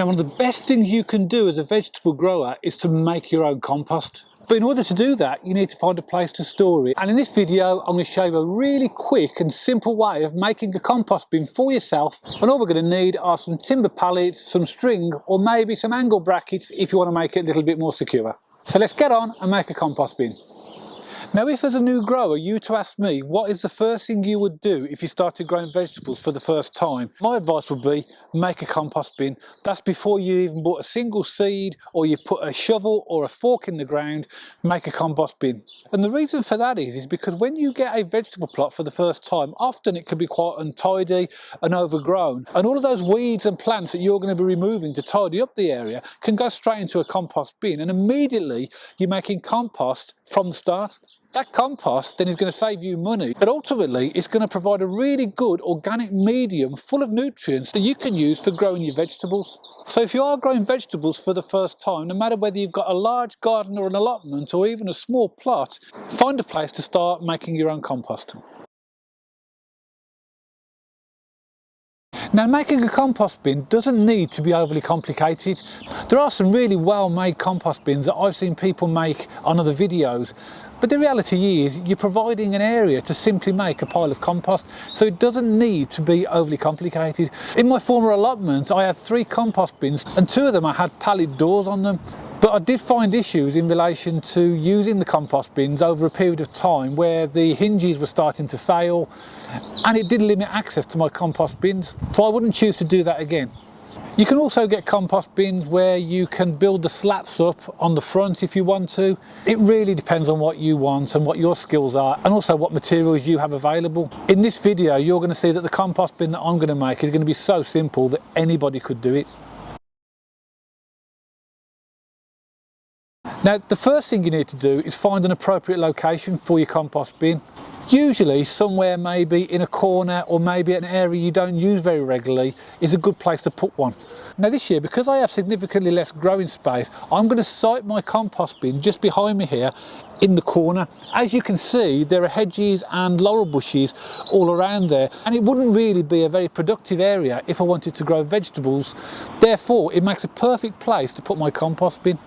Now, one of the best things you can do as a vegetable grower is to make your own compost. But in order to do that, you need to find a place to store it. And in this video, I'm going to show you a really quick and simple way of making a compost bin for yourself. And all we're going to need are some timber pallets, some string, or maybe some angle brackets if you want to make it a little bit more secure. So let's get on and make a compost bin. Now, if as a new grower you were to ask me what is the first thing you would do if you started growing vegetables for the first time, my advice would be make a compost bin. That's before you even bought a single seed or you've put a shovel or a fork in the ground. Make a compost bin. And the reason for that is because when you get a vegetable plot for the first time, often it can be quite untidy and overgrown, and all of those weeds and plants that you're going to be removing to tidy up the area can go straight into a compost bin, and immediately you're making compost from the start. That compost then is going to save you money, but ultimately it's going to provide a really good organic medium full of nutrients that you can use for growing your vegetables. So if you are growing vegetables for the first time, no matter whether you've got a large garden or an allotment or even a small plot, find a place to start making your own compost. Now, making a compost bin doesn't need to be overly complicated. There are some really well-made compost bins that I've seen people make on other videos, but the reality is you're providing an area to simply make a pile of compost, so it doesn't need to be overly complicated. In my former allotment, I had 3 compost bins, and 2 of them I had pallet doors on them. But I did find issues in relation to using the compost bins over a period of time where the hinges were starting to fail, and it did limit access to my compost bins. So I wouldn't choose to do that again. You can also get compost bins where you can build the slats up on the front if you want to. It really depends on what you want and what your skills are, and also what materials you have available. In this video, you're going to see that the compost bin that I'm going to make is going to be so simple that anybody could do it. Now, the first thing you need to do is find an appropriate location for your compost bin. Usually somewhere maybe in a corner or maybe an area you don't use very regularly is a good place to put one. Now this year, because I have significantly less growing space, I'm going to site my compost bin just behind me here in the corner. As you can see, there are hedges and laurel bushes all around there, and it wouldn't really be a very productive area if I wanted to grow vegetables. Therefore, it makes a perfect place to put my compost bin.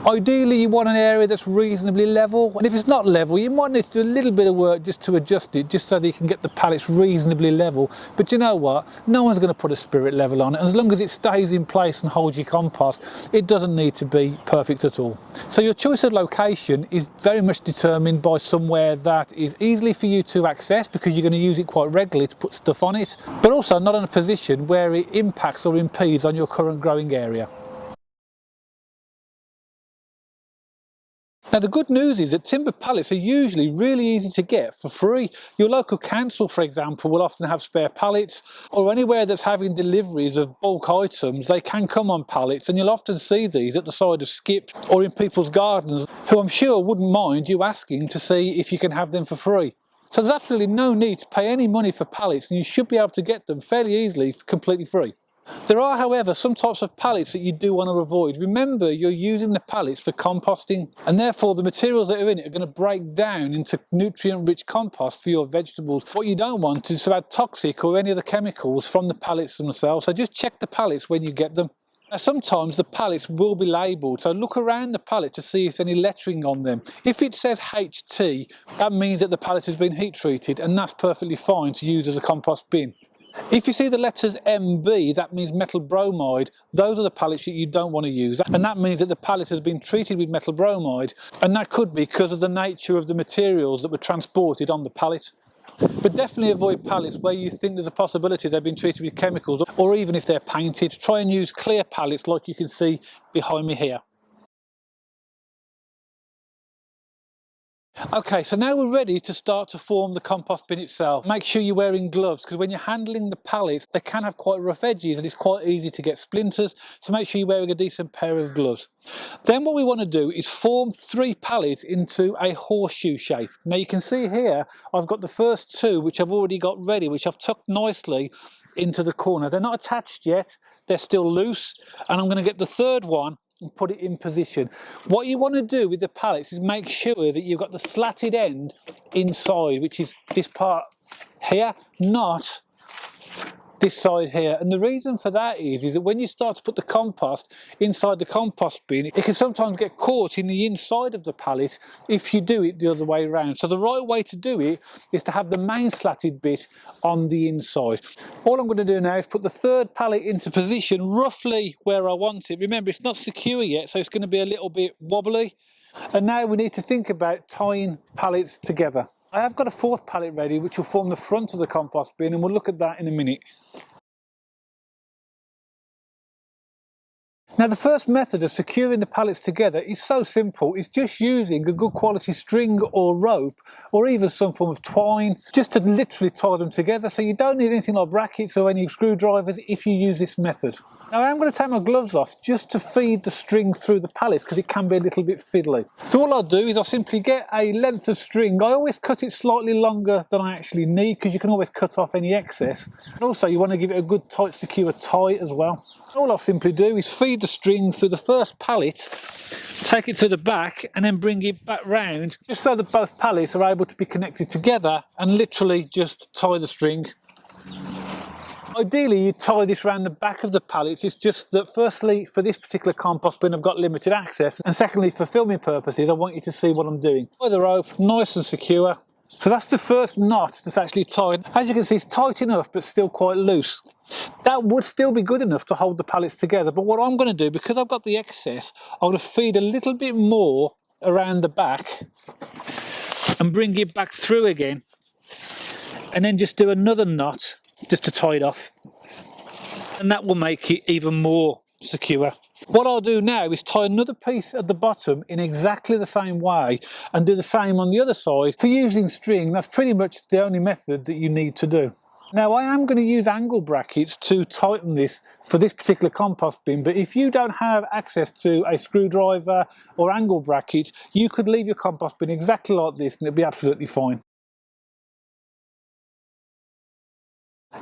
Ideally, you want an area that's reasonably level, and if it's not level, you might need to do a little bit of work just to adjust it, just so that you can get the pallets reasonably level. But you know what? No one's going to put a spirit level on it, and as long as it stays in place and holds your compost, it doesn't need to be perfect at all. So your choice of location is very much determined by somewhere that is easily for you to access, because you're going to use it quite regularly to put stuff on it, but also not in a position where it impacts or impedes on your current growing area. Now, the good news is that timber pallets are usually really easy to get for free. Your local council, for example, will often have spare pallets, or anywhere that's having deliveries of bulk items, they can come on pallets, and you'll often see these at the side of skips or in people's gardens, who I'm sure wouldn't mind you asking to see if you can have them for free. So there's absolutely no need to pay any money for pallets, and you should be able to get them fairly easily for completely free. There are, however, some types of pallets that you do want to avoid. Remember, you're using the pallets for composting, and therefore the materials that are in it are going to break down into nutrient-rich compost for your vegetables. What you don't want is to add toxic or any other chemicals from the pallets themselves, so just check the pallets when you get them. Now, sometimes the pallets will be labelled, so look around the pallet to see if there's any lettering on them. If it says HT, that means that the pallet has been heat treated, and that's perfectly fine to use as a compost bin. If you see the letters MB, that means metal bromide. Those are the pallets that you don't want to use, and that means that the pallet has been treated with metal bromide, and that could be because of the nature of the materials that were transported on the pallet. But definitely avoid pallets where you think there's a possibility they've been treated with chemicals, or even if they're painted. Try and use clear pallets like you can see behind me here. Okay, so now we're ready to start to form the compost bin itself. Make sure you're wearing gloves, because when you're handling the pallets, they can have quite rough edges and it's quite easy to get splinters, so make sure you're wearing a decent pair of gloves. Then what we want to do is form 3 pallets into a horseshoe shape. Now you can see here, I've got the first 2 which I've already got ready, which I've tucked nicely into the corner. They're not attached yet, they're still loose, and I'm going to get the third one and put it in position. What you want to do with the pallets is make sure that you've got the slatted end inside, which is this part here, not this side here, and the reason for that is that when you start to put the compost inside the compost bin, it can sometimes get caught in the inside of the pallet if you do it the other way around. So the right way to do it is to have the main slatted bit on the inside. All I'm going to do now is put the third pallet into position roughly where I want it. Remember, it's not secure yet, so it's going to be a little bit wobbly. And now we need to think about tying pallets together. I have got a fourth pallet ready which will form the front of the compost bin, and we'll look at that in a minute. Now the first method of securing the pallets together is so simple. It's just using a good quality string or rope or even some form of twine just to literally tie them together. So you don't need anything like brackets or any screwdrivers if you use this method. Now I am going to take my gloves off just to feed the string through the pallets because it can be a little bit fiddly. So all I'll do is I'll simply get a length of string. I always cut it slightly longer than I actually need because you can always cut off any excess. And also you want to give it a good tight secure tie as well. All I'll simply do is feed the string through the first pallet, take it to the back and then bring it back round just so that both pallets are able to be connected together and literally just tie the string. Ideally you tie this around the back of the pallets. It's just that firstly for this particular compost bin I've got limited access, and secondly for filming purposes I want you to see what I'm doing. Tie the rope nice and secure. So that's the first knot that's actually tied. As you can see, it's tight enough but still quite loose. That would still be good enough to hold the pallets together, but what I'm going to do, because I've got the excess, I'm going to feed a little bit more around the back and bring it back through again, and then just do another knot just to tie it off, and that will make it even more secure. What I'll do now is tie another piece at the bottom in exactly the same way and do the same on the other side. For using string, that's pretty much the only method that you need to do. Now I am going to use angle brackets to tighten this for this particular compost bin, but if you don't have access to a screwdriver or angle bracket, you could leave your compost bin exactly like this and it'll be absolutely fine.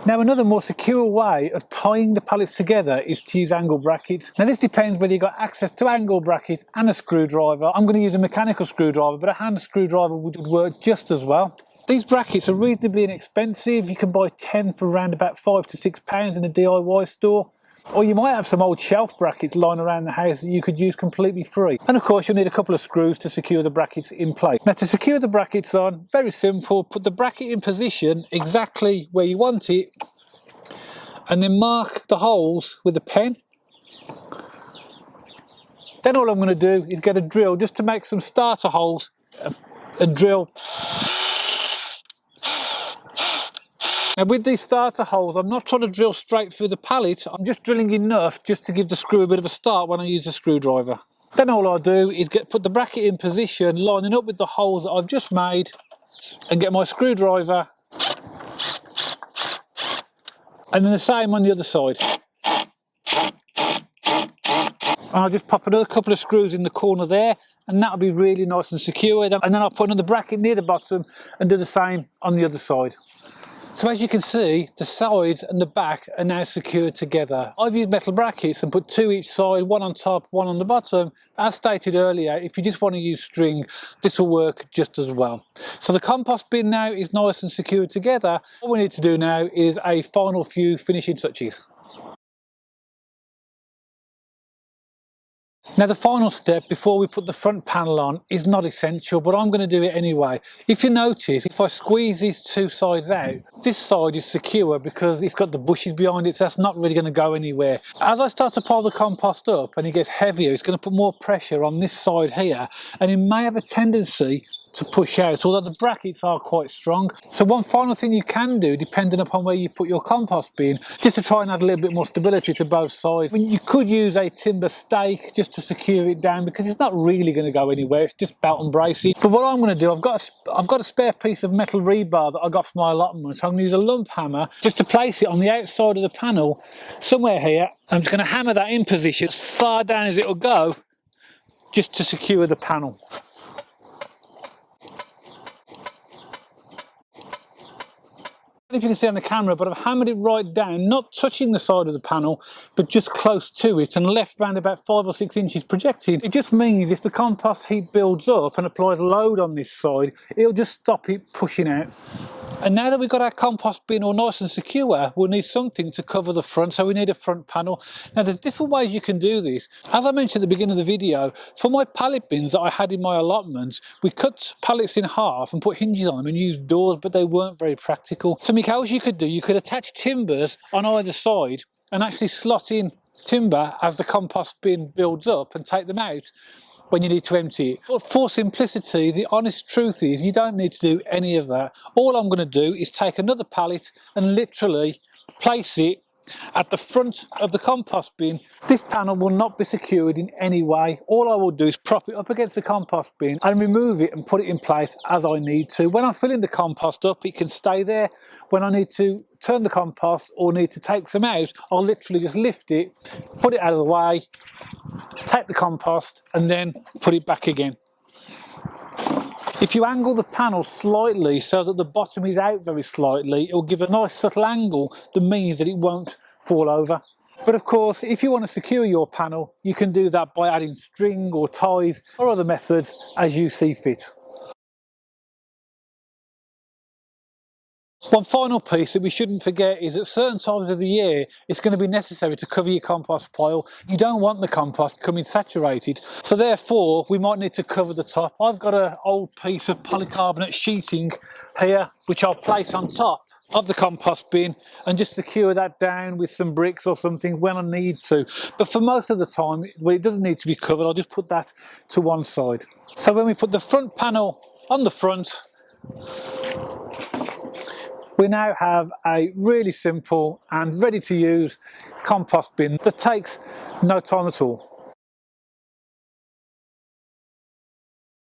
Now another more secure way of tying the pallets together is to use angle brackets. Now this depends whether you've got access to angle brackets and a screwdriver. I'm going to use a mechanical screwdriver, but a hand screwdriver would work just as well. These brackets are reasonably inexpensive. You can buy 10 for around about £5 to £6 in a DIY store. Or you might have some old shelf brackets lying around the house that you could use completely free. And of course you'll need a couple of screws to secure the brackets in place. Now to secure the brackets on, very simple, put the bracket in position exactly where you want it and then mark the holes with a pen. Then all I'm going to do is get a drill just to make some starter holes and drill. Now with these starter holes, I'm not trying to drill straight through the pallet, I'm just drilling enough just to give the screw a bit of a start when I use the screwdriver. Then all I'll do is put the bracket in position, lining up with the holes that I've just made, and get my screwdriver, and then the same on the other side. And I'll just pop another couple of screws in the corner there, and that'll be really nice and secure. And then I'll put another bracket near the bottom and do the same on the other side. So as you can see, the sides and the back are now secured together. I've used metal brackets and put two each side, one on top, one on the bottom. As stated earlier, if you just want to use string, this will work just as well. So the compost bin now is nice and secured together. All we need to do now is a final few finishing touches. Now the final step before we put the front panel on is not essential, but I'm going to do it anyway. If you notice, if I squeeze these two sides out, this side is secure because it's got the bushes behind it, so that's not really going to go anywhere. As I start to pile the compost up and it gets heavier, it's going to put more pressure on this side here, and it may have a tendency to push out, although the brackets are quite strong. So one final thing you can do, depending upon where you put your compost bin, just to try and add a little bit more stability to both sides. I mean, you could use a timber stake just to secure it down because it's not really going to go anywhere, it's just belt and bracey. But what I'm going to do, I've got a spare piece of metal rebar that I got from my allotment. I'm going to use a lump hammer just to place it on the outside of the panel, somewhere here. I'm just going to hammer that in position as far down as it'll go, just to secure the panel. If you can see on the camera, but I've hammered it right down, not touching the side of the panel, but just close to it, and left around about 5 or 6 inches projecting. It just means if the compost heap builds up and applies load on this side, it'll just stop it pushing out. And now that we've got our compost bin all nice and secure, we'll need something to cover the front, so we need a front panel. Now there's different ways you can do this. As I mentioned at the beginning of the video, for my pallet bins that I had in my allotment, we cut pallets in half and put hinges on them and used doors, but they weren't very practical. Something else you could do, you could attach timbers on either side and actually slot in timber as the compost bin builds up and take them out when you need to empty it. But for simplicity, the honest truth is you don't need to do any of that. All I'm going to do is take another pallet and literally place it at the front of the compost bin. This panel will not be secured in any way. All I will do is prop it up against the compost bin and remove it and put it in place as I need to. When I'm filling the compost up, it can stay there. When I need to turn the compost or need to take some out, I'll literally just lift it, put it out of the way, take the compost and then put it back again. If you angle the panel slightly so that the bottom is out very slightly, it will give a nice subtle angle that means that it won't fall over. But of course, if you want to secure your panel, you can do that by adding string or ties or other methods as you see fit. One final piece that we shouldn't forget is at certain times of the year it's going to be necessary to cover your compost pile. You don't want the compost becoming saturated, so therefore we might need to cover the top. I've got an old piece of polycarbonate sheeting here which I'll place on top of the compost bin and just secure that down with some bricks or something when I need to. But for most of the time, when it doesn't need to be covered, I'll just put that to one side. So when we put the front panel on the front, we now have a really simple and ready to use compost bin that takes no time at all.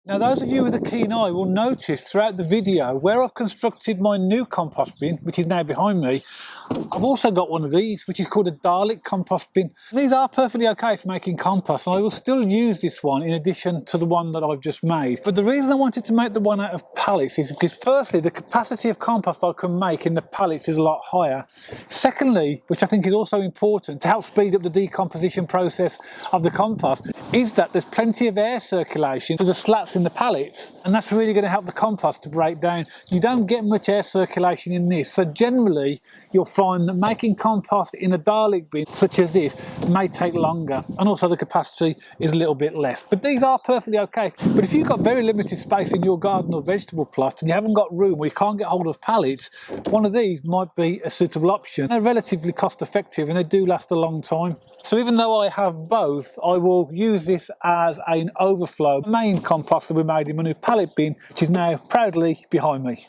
Now those of you with a keen eye will notice throughout the video where I've constructed my new compost bin, which is now behind me, I've also got one of these which is called a Dalek compost bin. These are perfectly okay for making compost and I will still use this one in addition to the one that I've just made. But the reason I wanted to make the one out of pallets is because firstly the capacity of compost I can make in the pallets is a lot higher. Secondly, which I think is also important to help speed up the decomposition process of the compost, is that there's plenty of air circulation through the slats in the pallets, and that's really going to help the compost to break down. You don't get much air circulation in this, so generally you'll find that making compost in a Dalek bin such as this may take longer, and also the capacity is a little bit less. But these are perfectly okay. But if you've got very limited space in your garden or vegetable plot and you haven't got room or you can't get hold of pallets, one of these might be a suitable option. They're relatively cost effective and they do last a long time. So even though I have both, I will use this as an overflow main compost that we made in my new pallet bin, which is now proudly behind me.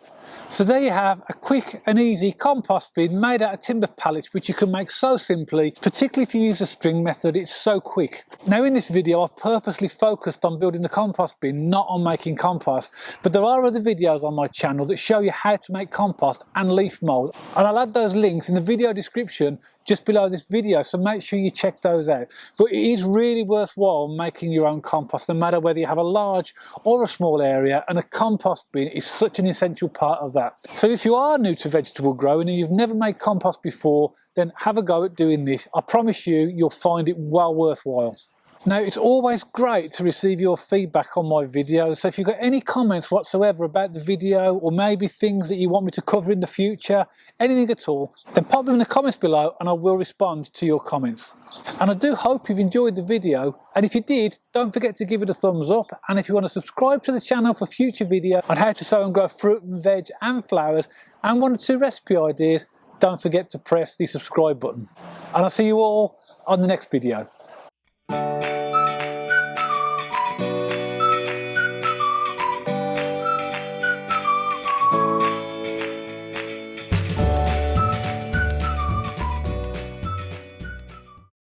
So there you have a quick and easy compost bin made out of timber pallets, which you can make so simply, particularly if you use the string method. It's so quick. Now in this video I've purposely focused on building the compost bin, not on making compost, but there are other videos on my channel that show you how to make compost and leaf mould, and I'll add those links in the video description just below this video, so make sure you check those out. But it is really worthwhile making your own compost, no matter whether you have a large or a small area, and a compost bin is such an essential part of that. So if you are new to vegetable growing and you've never made compost before, then have a go at doing this. I promise you, you'll find it well worthwhile. Now, it's always great to receive your feedback on my videos, so if you've got any comments whatsoever about the video, or maybe things that you want me to cover in the future, anything at all, then pop them in the comments below and I will respond to your comments. And I do hope you've enjoyed the video, and if you did, don't forget to give it a thumbs up, and if you want to subscribe to the channel for future videos on how to sow and grow fruit and veg and flowers, and 1 or 2 recipe ideas, don't forget to press the subscribe button. And I'll see you all on the next video.